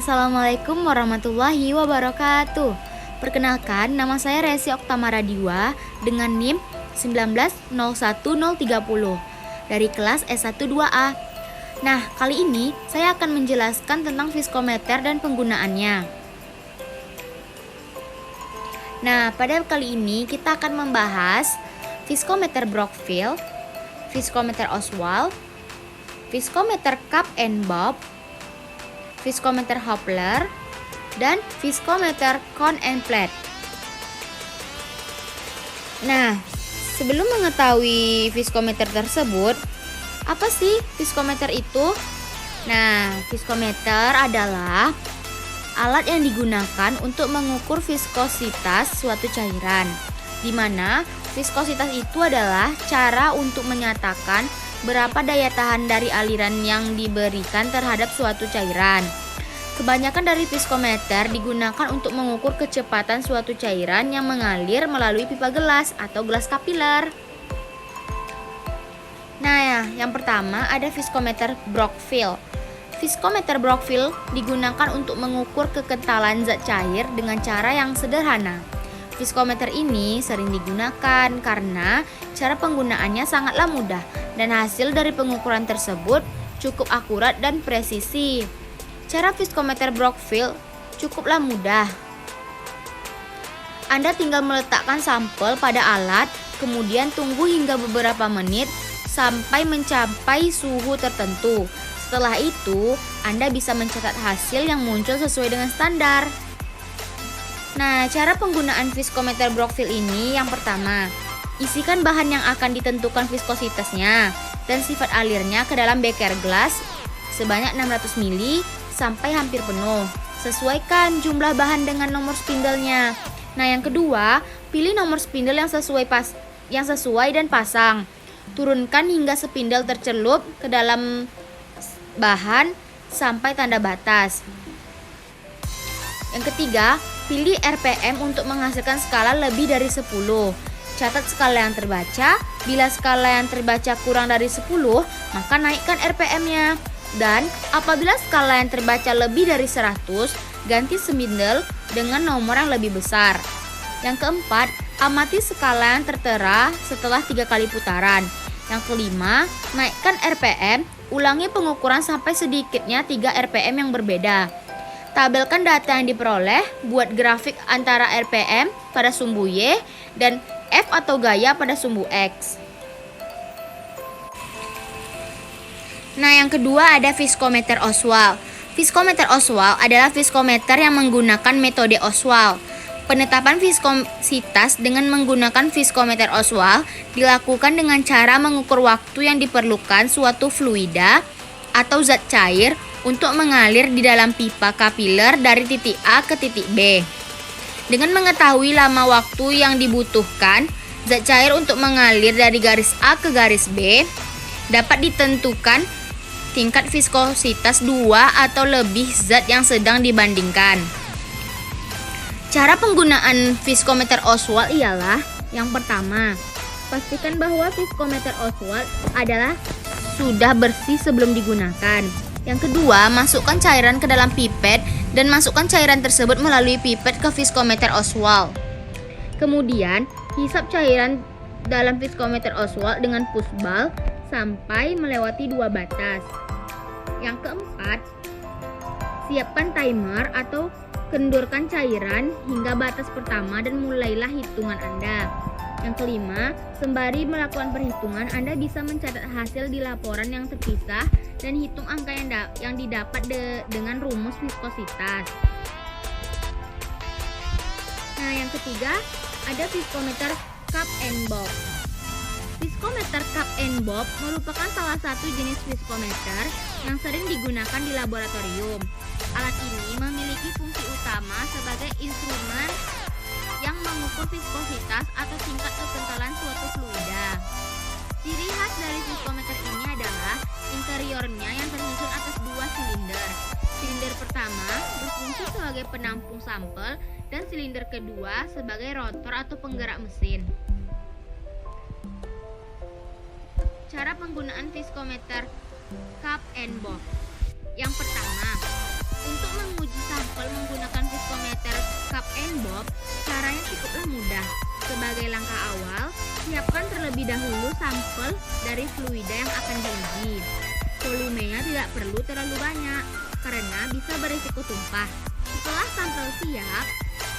Assalamualaikum warahmatullahi wabarakatuh. Perkenalkan, nama saya Resi Oktamara Diwa dengan NIM 1901030 dari kelas S1 2A. Nah, kali ini saya akan menjelaskan tentang viskometer dan penggunaannya. Nah, pada kali ini kita akan membahas viskometer Brockfield, viskometer Oswald, viskometer Cup and Bob, viskometer Hopler, dan viskometer Cone and Plate. Nah, sebelum mengetahui viskometer tersebut, apa sih viskometer itu? Nah, viskometer adalah alat yang digunakan untuk mengukur viskositas suatu cairan, di mana viskositas itu adalah cara untuk menyatakan berapa daya tahan dari aliran yang diberikan terhadap suatu cairan. Kebanyakan dari viskometer digunakan untuk mengukur kecepatan suatu cairan yang mengalir melalui pipa gelas atau gelas kapiler. Nah, yang pertama ada viskometer Brockfield. Viskometer Brockfield digunakan untuk mengukur kekentalan zat cair dengan cara yang sederhana. Viskometer ini sering digunakan karena cara penggunaannya sangatlah mudah dan hasil dari pengukuran tersebut cukup akurat dan presisi. Cara viskometer Brockfield cukuplah mudah. Anda tinggal meletakkan sampel pada alat, kemudian tunggu hingga beberapa menit sampai mencapai suhu tertentu. Setelah itu, Anda bisa mencatat hasil yang muncul sesuai dengan standar. Nah, cara penggunaan viskometer Brockfield ini yang pertama, isikan bahan yang akan ditentukan viskositasnya dan sifat alirnya ke dalam beker gelas sebanyak 600 ml sampai hampir penuh. Sesuaikan jumlah bahan dengan nomor spindlenya. Nah, yang kedua, pilih nomor spindle yang sesuai dan pasang. Turunkan hingga spindle tercelup ke dalam bahan sampai tanda batas. Yang ketiga, pilih RPM untuk menghasilkan skala lebih dari 10. Catat skala yang terbaca. Bila skala yang terbaca kurang dari 10, maka naikkan RPM-nya. Dan apabila skala yang terbaca lebih dari 100, ganti spindle dengan nomor yang lebih besar. Yang keempat, amati skala yang tertera setelah 3 kali putaran. Yang kelima, naikkan RPM, ulangi pengukuran sampai sedikitnya 3 RPM yang berbeda. Tabelkan data yang diperoleh, buat grafik antara RPM pada sumbu Y dan F atau gaya pada sumbu X. Nah, yang kedua ada viskometer Oswald. Viskometer Oswald adalah viskometer yang menggunakan metode Oswald. Penetapan viskositas dengan menggunakan viskometer Oswald dilakukan dengan cara mengukur waktu yang diperlukan suatu fluida atau zat cair untuk mengalir di dalam pipa kapiler dari titik A ke titik B. Dengan mengetahui lama waktu yang dibutuhkan zat cair untuk mengalir dari garis A ke garis B, dapat ditentukan tingkat viskositas 2 atau lebih zat yang sedang dibandingkan. Cara penggunaan viskometer Oswald ialah yang pertama, pastikan bahwa viskometer Oswald adalah sudah bersih sebelum digunakan. Yang kedua, masukkan cairan ke dalam pipet dan masukkan cairan tersebut melalui pipet ke viskometer Oswald. Kemudian, hisap cairan dalam viskometer Oswald dengan pushball sampai melewati 2 batas. Yang keempat, siapkan timer atau kendorkan cairan hingga batas pertama dan mulailah hitungan Anda. Yang kelima, sembari melakukan perhitungan, Anda bisa mencatat hasil di laporan yang terpisah dan hitung angka yang didapat dengan rumus viskositas. Nah, yang ketiga, ada viskometer Cup and Bob. Viskometer Cup and Bob merupakan salah satu jenis viskometer yang sering digunakan di laboratorium. Alat ini memiliki fungsi utama sebagai instrumen yang mengukur viskositas atau tingkat kekentalan suatu fluida. Ciri khas dari viskometer ini adalah interiornya yang tersusun atas 2 silinder. Silinder pertama berfungsi sebagai penampung sampel dan silinder kedua sebagai rotor atau penggerak mesin. Cara penggunaan viskometer Cup and Bob. Yang pertama, untuk menguji mudah. Sebagai langkah awal, siapkan terlebih dahulu sampel dari fluida yang akan diuji. Volumenya tidak perlu terlalu banyak, karena bisa berisiko tumpah. Setelah sampel siap,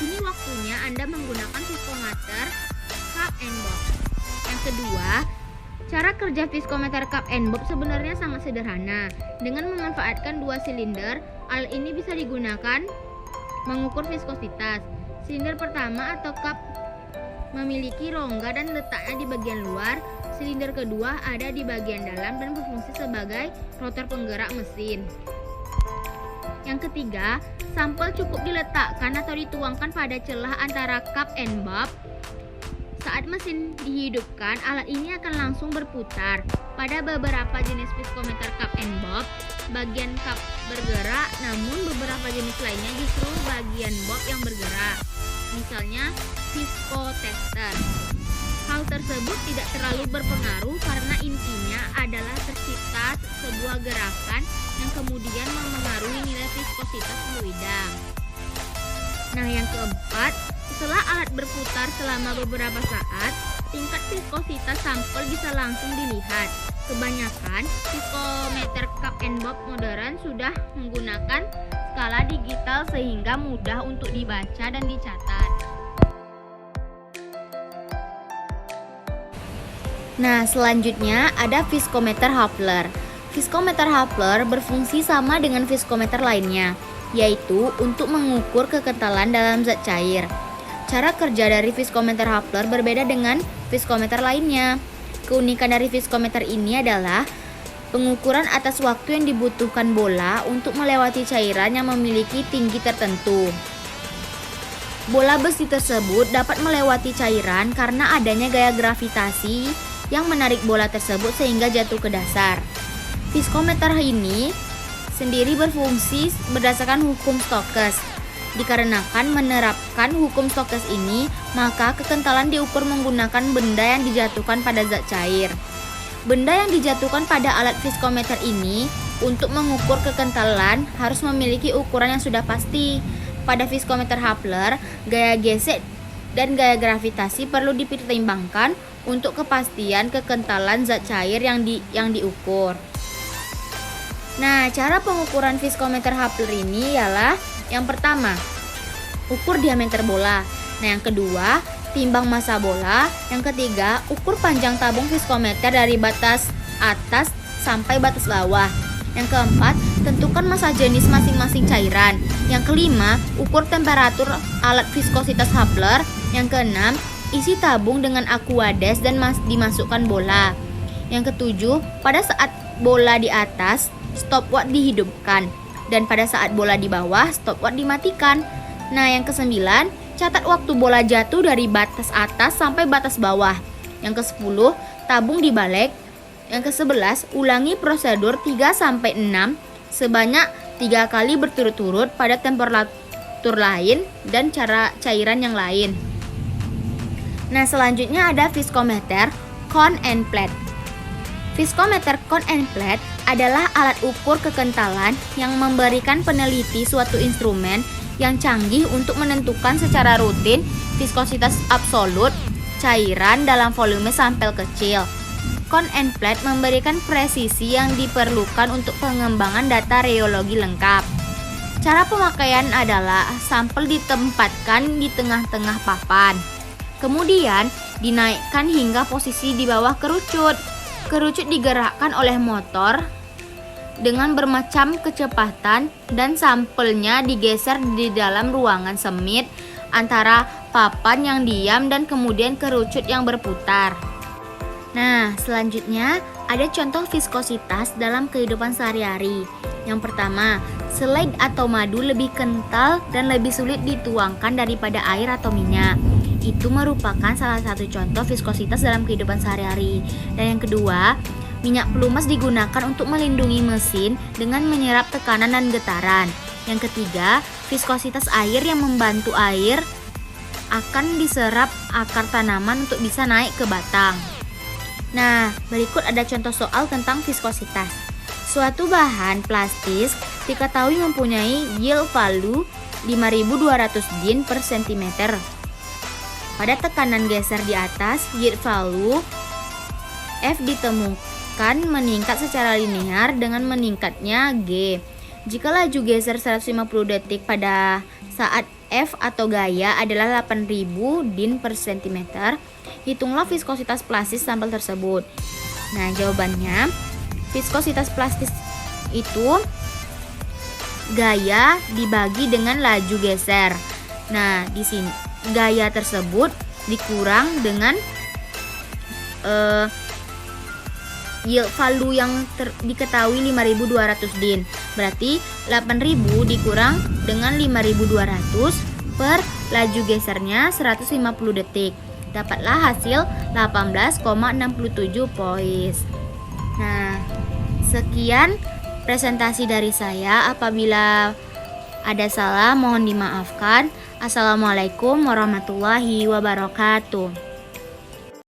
kini waktunya Anda menggunakan viskometer cup and bob. Yang kedua, cara kerja viskometer cup and bob sebenarnya sangat sederhana. Dengan memanfaatkan dua silinder, alat ini bisa digunakan mengukur viskositas. Silinder pertama atau cup memiliki rongga dan letaknya di bagian luar. Silinder kedua ada di bagian dalam dan berfungsi sebagai rotor penggerak mesin. Yang ketiga, sampel cukup diletakkan atau dituangkan pada celah antara cup and bob. Saat mesin dihidupkan, alat ini akan langsung berputar. Pada beberapa jenis viskometer cup and bob, bagian cup bergerak, namun beberapa jenis lainnya justru bagian bob yang bergerak. Misalnya viskotester. Hal tersebut tidak terlalu berpengaruh karena intinya adalah tercipta sebuah gerakan yang kemudian memengaruhi nilai viskositas fluida. Nah, yang keempat, setelah alat berputar selama beberapa saat, tingkat viskositas sampel bisa langsung dilihat. Kebanyakan viskometer cup and bob modern sudah menggunakan skala digital sehingga mudah untuk dibaca dan dicatat. Nah, selanjutnya ada viskometer Hubler. Viskometer Hubler berfungsi sama dengan viskometer lainnya, yaitu untuk mengukur kekentalan dalam zat cair. Cara kerja dari viskometer Hubler berbeda dengan viskometer lainnya. Keunikan dari viskometer ini adalah pengukuran atas waktu yang dibutuhkan bola untuk melewati cairan yang memiliki tinggi tertentu. Bola besi tersebut dapat melewati cairan karena adanya gaya gravitasi yang menarik bola tersebut sehingga jatuh ke dasar. Viskometer ini sendiri berfungsi berdasarkan hukum Stokes. Dikarenakan menerapkan hukum Stokes ini, maka kekentalan diukur menggunakan benda yang dijatuhkan pada zat cair. Benda yang dijatuhkan pada alat viskometer ini untuk mengukur kekentalan harus memiliki ukuran yang sudah pasti. Pada viskometer Hubler, gaya gesek dan gaya gravitasi perlu dipertimbangkan untuk kepastian kekentalan zat cair yang diukur. Nah, cara pengukuran viskometer Hubler ini ialah yang pertama, ukur diameter bola. Nah, yang kedua, timbang massa bola. Yang ketiga, ukur panjang tabung viskometer dari batas atas sampai batas bawah. Yang keempat, tentukan massa jenis masing-masing cairan. Yang kelima, ukur temperatur alat viskositas Hubler. Yang keenam, isi tabung dengan aquades dan dimasukkan bola. Yang ketujuh, pada saat bola di atas, stopwatch dihidupkan. Dan pada saat bola di bawah, stopwatch dimatikan. Nah, yang kesembilan, catat waktu bola jatuh dari batas atas sampai batas bawah. Yang ke-10, tabung dibalik. Yang ke-11, ulangi prosedur 3-6 sebanyak 3 kali berturut-turut pada temperatur lain dan cara cairan yang lain. Nah, selanjutnya ada viskometer cone and plate. Viskometer cone and plate adalah alat ukur kekentalan yang memberikan peneliti suatu instrumen yang canggih untuk menentukan secara rutin viskositas absolut cairan dalam volume sampel kecil. Cone and plate memberikan presisi yang diperlukan untuk pengembangan data reologi lengkap. Cara pemakaian adalah sampel ditempatkan di tengah-tengah papan. Kemudian dinaikkan hingga posisi di bawah kerucut. Kerucut digerakkan oleh motor dengan bermacam kecepatan dan sampelnya digeser di dalam ruangan sempit antara papan yang diam dan kemudian kerucut yang berputar. Nah, selanjutnya ada contoh viskositas dalam kehidupan sehari-hari. Yang pertama, selai atau madu lebih kental dan lebih sulit dituangkan daripada air atau minyak. Itu merupakan salah satu contoh viskositas dalam kehidupan sehari-hari. Dan yang kedua, minyak pelumas digunakan untuk melindungi mesin dengan menyerap tekanan dan getaran. Yang ketiga, viskositas air yang membantu air akan diserap akar tanaman untuk bisa naik ke batang. Nah, berikut ada contoh soal tentang viskositas. Suatu bahan plastis diketahui mempunyai yield value 5200 din per cm. Pada tekanan geser di atas, yield value F ditemukan meningkat secara linear dengan meningkatnya G. Jika laju geser 150 detik pada saat F atau gaya adalah 8000 din per cm, hitunglah viskositas plastis sampel tersebut. Nah, jawabannya viskositas plastis itu gaya dibagi dengan laju geser. Nah, di sini gaya tersebut dikurang dengan yield value yang diketahui 5200 din. Berarti 8000 dikurang dengan 5200 per laju gesernya 150 detik. Dapatlah hasil 18,67 poin. Nah, sekian presentasi dari saya. Apabila ada salah mohon dimaafkan. Assalamualaikum warahmatullahi wabarakatuh.